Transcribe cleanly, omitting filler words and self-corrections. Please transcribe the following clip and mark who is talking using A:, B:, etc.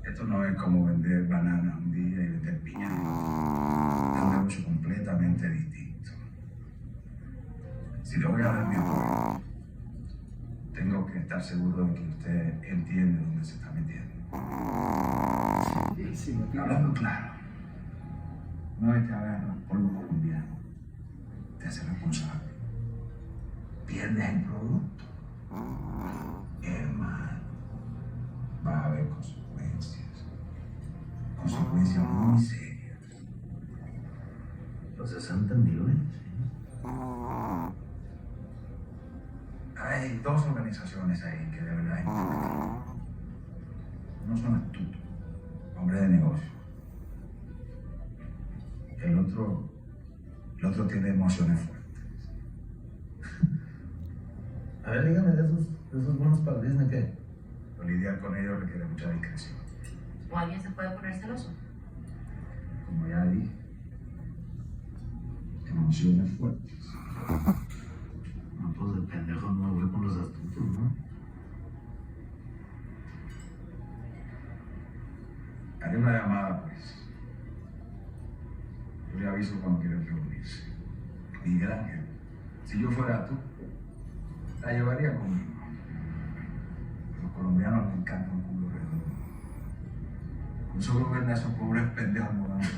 A: Esto no es como vender bananas un día y vender piña. Es un negocio completamente distinto. Si le voy a dar mi apoyo, tengo que estar seguro de que usted entiende dónde se está metiendo. Sí, hablando claro. Una vez te agarra el polvo colombiano, te hace responsable. Pierdes el producto. Hermano, vas a haber consecuencias. Consecuencias muy serias.
B: Los 60 millones.
A: Hay dos organizaciones ahí que de verdad importan. Uno son astutos, hombres de negocio. El otro tiene emociones fuertes.
B: A ver, dígame de esos bonos para Disney, ¿qué?
A: Pero lidiar con ellos requiere mucha discreción.
C: ¿O alguien se puede poner celoso?
A: Como ya dije, emociones fuertes.
B: No, pues el pendejo no fue con los astutos, ¿no?
A: Haré una llamada, pues. Yo le aviso cuando quieran reunirse. Miguel Ángel, si yo fuera tú, la llevaría conmigo. A los colombianos les encanta un culo redondo. Con solo ver a esos pobres pendejos morando.